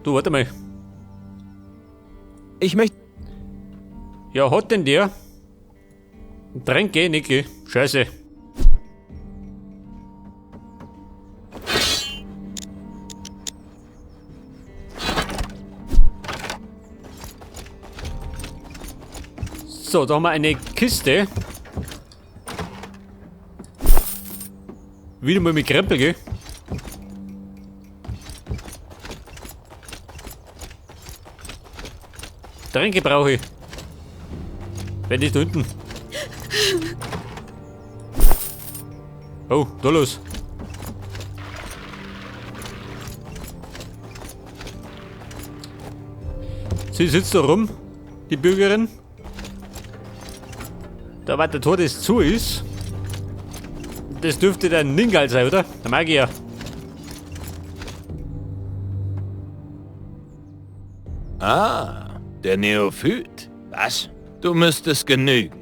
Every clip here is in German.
Du, warte mal. Ich möchte... Ja, hat denn der? Tränke, Nickel. Scheiße. So, da haben wir eine Kiste. Wieder mal mit Krempel, gell? Tränke brauche ich. Wenn nicht da unten. Oh, da los. Sie sitzt da rum, die Bürgerin. Da war der Tor, das zu ist. Das dürfte der Ningal sein, oder? Der Magier. Ah, der Neophyt. Was? Du müsstest genügen.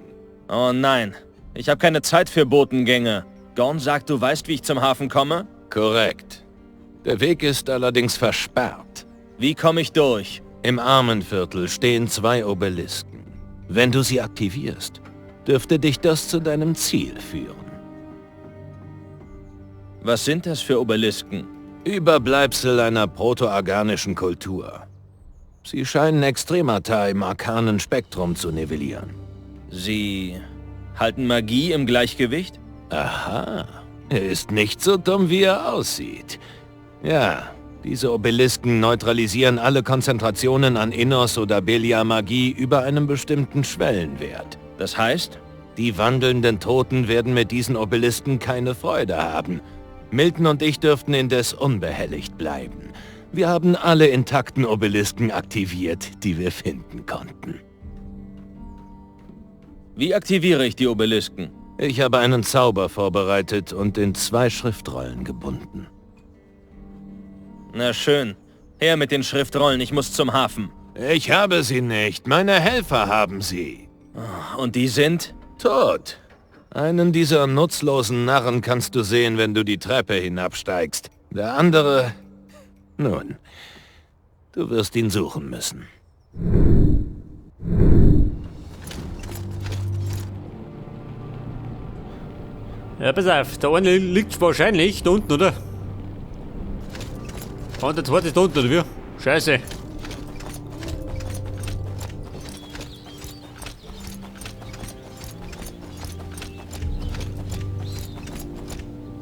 Oh nein, ich habe keine Zeit für Botengänge. Gorn sagt, du weißt, wie ich zum Hafen komme? Korrekt. Der Weg ist allerdings versperrt. Wie komme ich durch? Im Armenviertel stehen 2 Obelisken. Wenn du sie aktivierst, dürfte dich das zu deinem Ziel führen. Was sind das für Obelisken? Überbleibsel einer protoorganischen Kultur. Sie scheinen Extremata im arkanen Spektrum zu nivellieren. Sie halten Magie im Gleichgewicht? Aha, er ist nicht so dumm, wie er aussieht. Ja, diese Obelisken neutralisieren alle Konzentrationen an Innos oder Belia-Magie über einem bestimmten Schwellenwert. Das heißt? Die wandelnden Toten werden mit diesen Obelisken keine Freude haben. Milton und ich dürften indes unbehelligt bleiben. Wir haben alle intakten Obelisken aktiviert, die wir finden konnten. Wie aktiviere ich die Obelisken? Ich habe einen Zauber vorbereitet und in 2 Schriftrollen gebunden. Na schön. Her mit den Schriftrollen, ich muss zum Hafen. Ich habe sie nicht, meine Helfer haben sie. Und die sind? Tot. Einen dieser nutzlosen Narren kannst du sehen, wenn du die Treppe hinabsteigst. Der andere... Nun, du wirst ihn suchen müssen. Ja, pass auf. Der eine liegt wahrscheinlich da unten, oder? Und der zweite ist da unten, oder wie? Scheiße.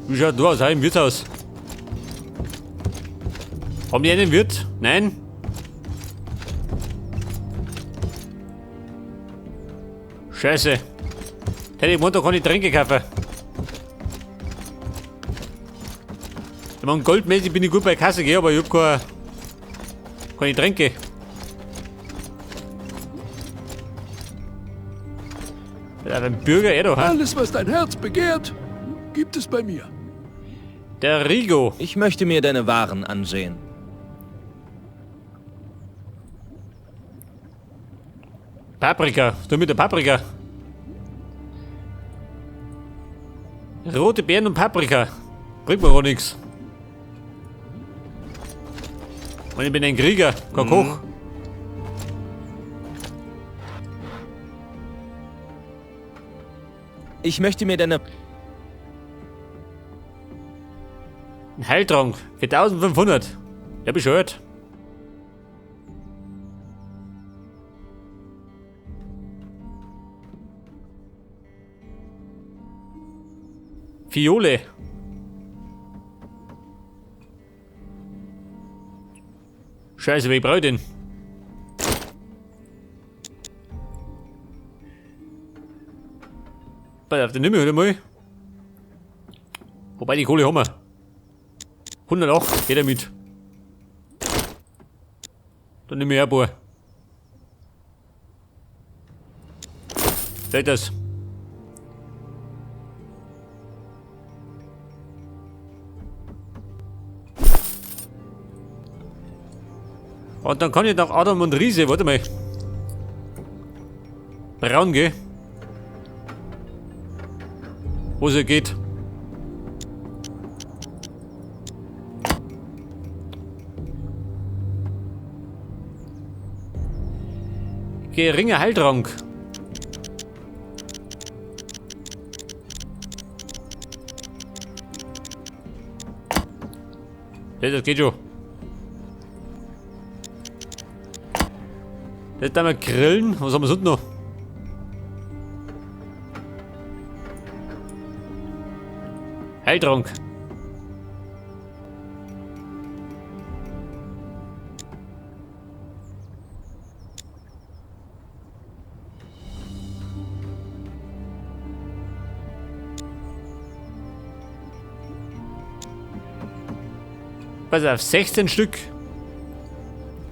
Wie schaut du aus? Im Wirtshaus. Haben die einen Wirt? Nein? Scheiße. Hätte ich Montag keine Tränke kaufen. Ich meine, goldmäßig bin ich gut bei Kasse, gell, aber ich hab keine Tränke. Ja, ein Bürger doch, ha? Alles, was dein Herz begehrt, gibt es bei mir. Der Rigo. Ich möchte mir deine Waren ansehen. Paprika. Du mit der Paprika. Rote Beeren und Paprika. Bringt mir auch nichts. Und ich bin ein Krieger, kein Koch. Ich möchte mir deine... Ein Heiltrank für 1500. Ja, bescheuert. Fiole. Scheiße, wie brauche ich den? Pass auf, den nehmen wir heute mal. Wobei die Kohle haben wir. 108, geht er mit. Dann nehme ich ein paar. Seht das? Und dann kann ich nach Adam und Riese, warte mal. Braun, gell? Wo es geht. Geringer Heiltrank. Ja, das geht schon. Das da mal grillen. Was haben wir sonst noch? Heiltrank. Pass auf, 16 Stück.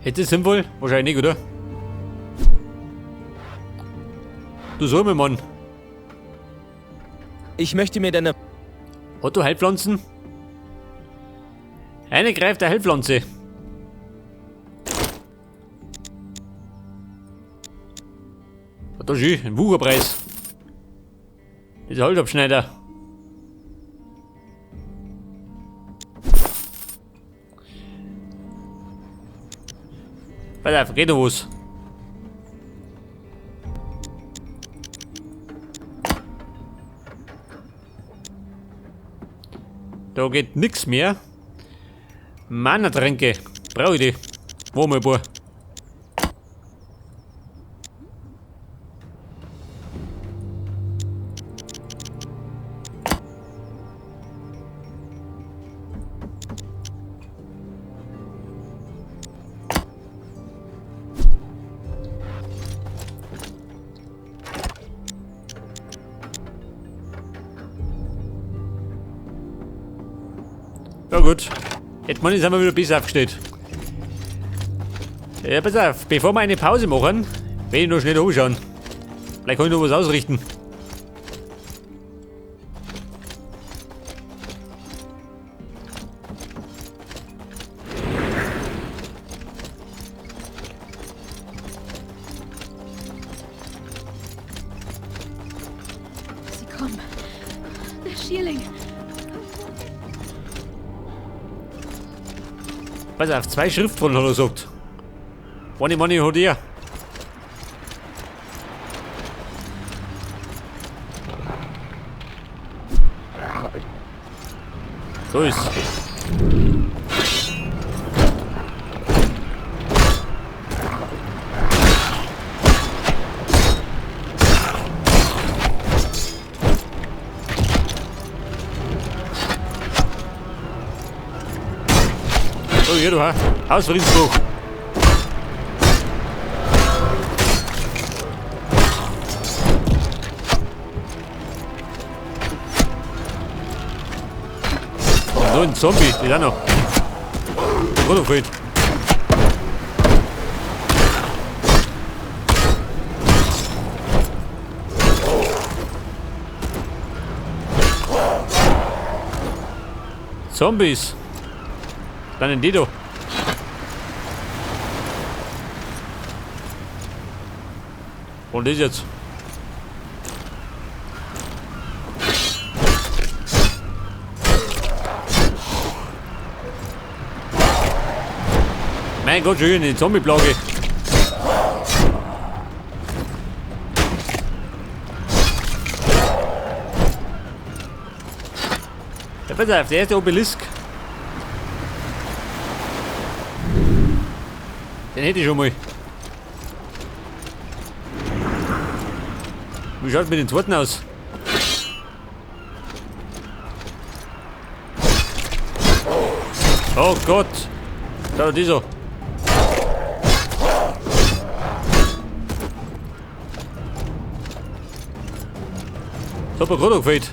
Hätte es sinnvoll? Wahrscheinlich nicht, oder? Du soll mir, Mann. Ich möchte mir deine... Otto Heilpflanzen? Eine greift der Heilpflanze. Hat da schön, ein Wucherpreis. Dieser Holzabschneider. Pass auf, geht da was. Da geht nix mehr. Mana-Tränke. Brauche ich die. Wo mal ein paar. Ja gut. Jetzt mal sind wir wieder besser aufgestellt. Ja, pass auf, bevor wir eine Pause machen, will ich noch schnell umschauen. Vielleicht kann ich noch was ausrichten. Sie kommen. Der Schierling. Pass auf, 2 Schriftrollen hat er gesagt. Eine Money hat er. So ist. So, hier du hast. Hausfriedensbruch. Und so ein Zombie, die da noch. Gut, gut. Zombies. Dann in die da. Und das jetzt? Mein Gott, schön, die Zombie-Plage. Ja, pass auf, der erste Obelisk. Den hätte ich schon mal. Wie schaut es mit den zweiten aus? Oh Gott! Da ist dieser. Super, gerade gefällt.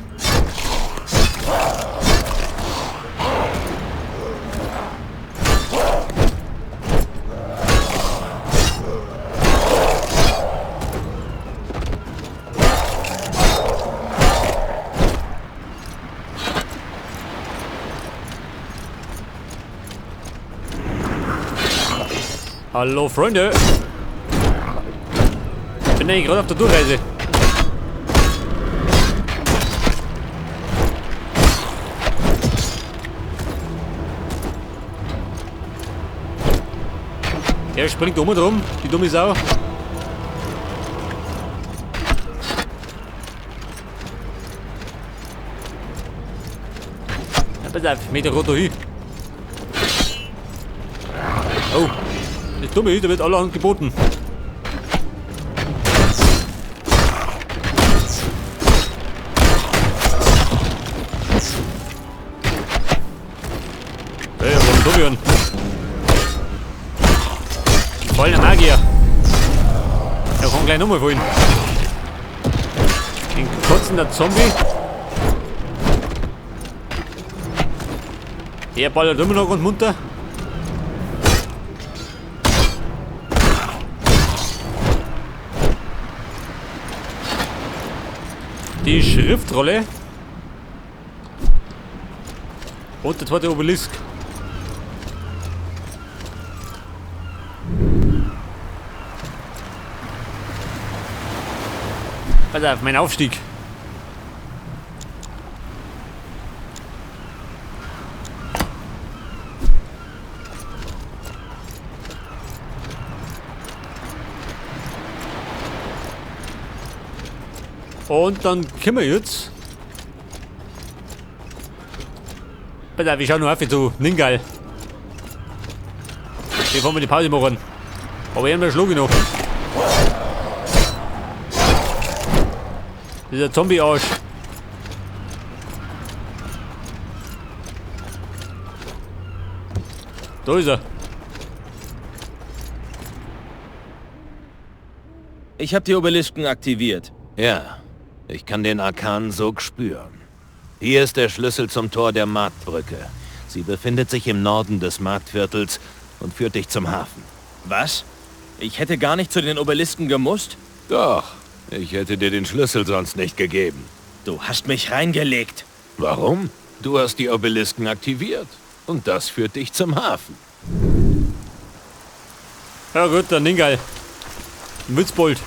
Hallo Freunde! Ich bin eigentlich gerade auf der Durchreise. Er springt um und rum, die dumme Sau. Pass auf, Meter runter hin. Oh, das Dumme ist, da wird allerhand geboten. Hey, warum Tobian? Voll der Magier. Er kann gleich nochmal fallen. Ein kotzender Zombie. Der ballert immer noch und munter. Die Schriftrolle. Und der zweite Obelisk. Pass auf, mein Aufstieg. Und dann können wir jetzt. Pass auf, ich schau nur auf zu Ningal. Bevor wir die Pause machen. Aber irgendwann schlug ich noch. Dieser Zombie-Arsch. Da ist er. Ich habe die Obelisken aktiviert. Ja, ich kann den arkanen Sog spüren. Hier ist der Schlüssel zum Tor der Marktbrücke. Sie befindet sich im Norden des Marktviertels und führt dich zum Hafen. Was? Ich hätte gar nicht zu den Obelisken gemusst? Doch, ich hätte dir den Schlüssel sonst nicht gegeben. Du hast mich reingelegt. Warum? Du hast die Obelisken aktiviert. Und das führt dich zum Hafen. Ja gut, der Ningal. Witzbold.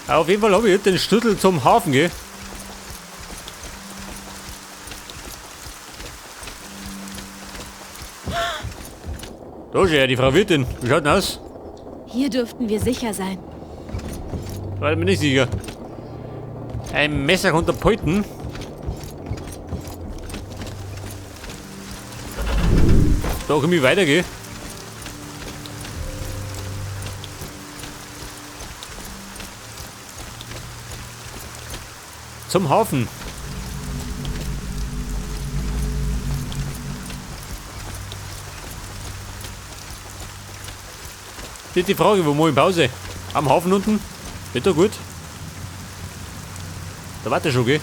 Auf jeden Fall habe ich jetzt den Schlüssel zum Hafen, gell? Da ist ja die Frau Wirtin. Wie schaut denn aus? Hier dürften wir sicher sein. War mir nicht sicher. Ein Messer unter Peuten. Da kann ich weitergehen. Zum Hafen. Das ist die Frage, wo wir in Pause? Am Hafen unten? Wird da gut? Da warte schon, gell?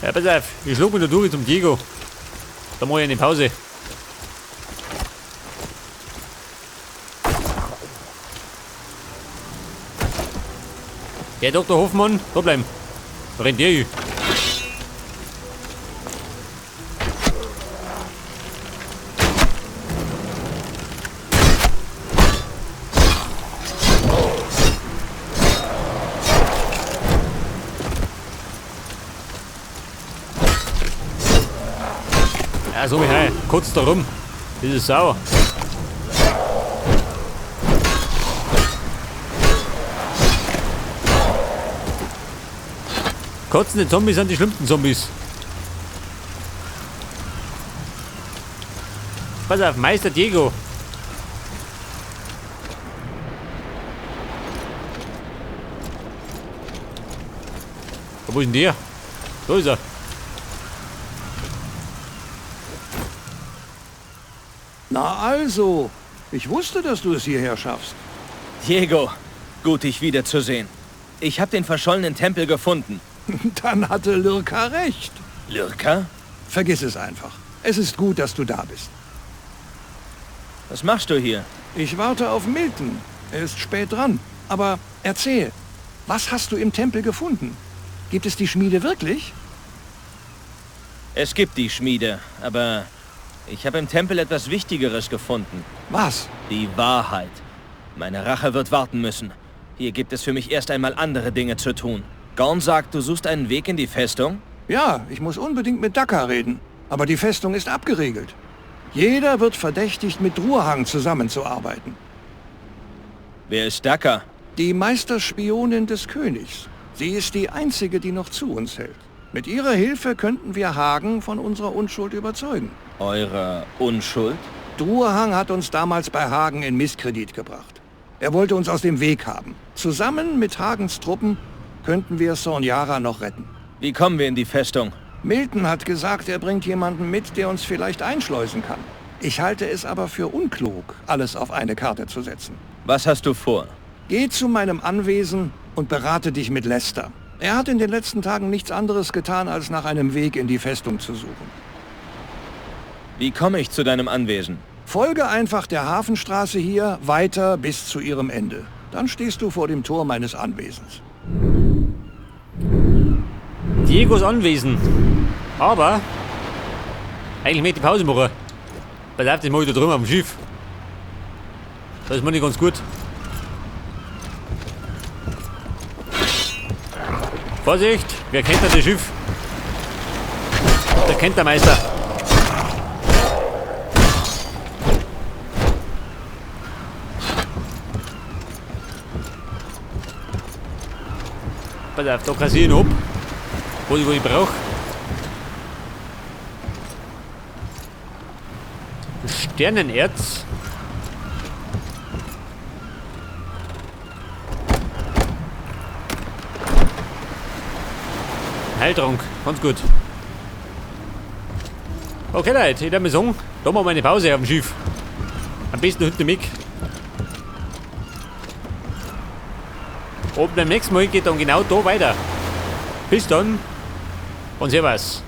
Ja, pass auf, ich schlug mich da durch zum Diego. Da mache ich eine Pause. Der Dr. Hoffmann, da bleiben. Da rennt der hin. Ja, so wie hey, kurz da rum. Das ist sauer. Kotzende Zombies sind die schlimmsten Zombies. Pass auf, Meister Diego. Wo ist denn der? Da ist er. Na also, ich wusste, dass du es hierher schaffst. Diego, gut dich wiederzusehen. Ich habe den verschollenen Tempel gefunden. Dann hatte Lyrka recht. Lyrka? Vergiss es einfach. Es ist gut, dass du da bist. Was machst du hier? Ich warte auf Milton. Er ist spät dran. Aber erzähl, was hast du im Tempel gefunden? Gibt es die Schmiede wirklich? Es gibt die Schmiede, aber ich habe im Tempel etwas Wichtigeres gefunden. Was? Die Wahrheit. Meine Rache wird warten müssen. Hier gibt es für mich erst einmal andere Dinge zu tun. Gorn sagt, du suchst einen Weg in die Festung? Ja, ich muss unbedingt mit Daka reden. Aber die Festung ist abgeriegelt. Jeder wird verdächtigt, mit Druhang zusammenzuarbeiten. Wer ist Daka? Die Meisterspionin des Königs. Sie ist die einzige, die noch zu uns hält. Mit ihrer Hilfe könnten wir Hagen von unserer Unschuld überzeugen. Eurer Unschuld? Druehang hat uns damals bei Hagen in Misskredit gebracht. Er wollte uns aus dem Weg haben. Zusammen mit Hagens Truppen könnten wir Sonjara noch retten. Wie kommen wir in die Festung? Milton hat gesagt, er bringt jemanden mit, der uns vielleicht einschleusen kann. Ich halte es aber für unklug, alles auf eine Karte zu setzen. Was hast du vor? Geh zu meinem Anwesen und berate dich mit Lester. Er hat in den letzten Tagen nichts anderes getan, als nach einem Weg in die Festung zu suchen. Wie komme ich zu deinem Anwesen? Folge einfach der Hafenstraße hier weiter bis zu ihrem Ende. Dann stehst du vor dem Tor meines Anwesens. Diegos Anwesen. Aber eigentlich möchte ich Pause machen. Pass auf, das mache ich da drüben auf dem Schiff. Das ist mir nicht ganz gut. Vorsicht, wer kennt da das Schiff? Der kennt der Meister. Pass auf, da kassiere ich ihn ab. Wo ich brauche. Sternenerz. Heiltrank, ganz gut. Okay Leute, ich würde mal sagen, da machen wir eine Pause auf dem Schiff. Am besten hinten mit. Und beim nächsten Mal geht dann genau da weiter. Bis dann und servus.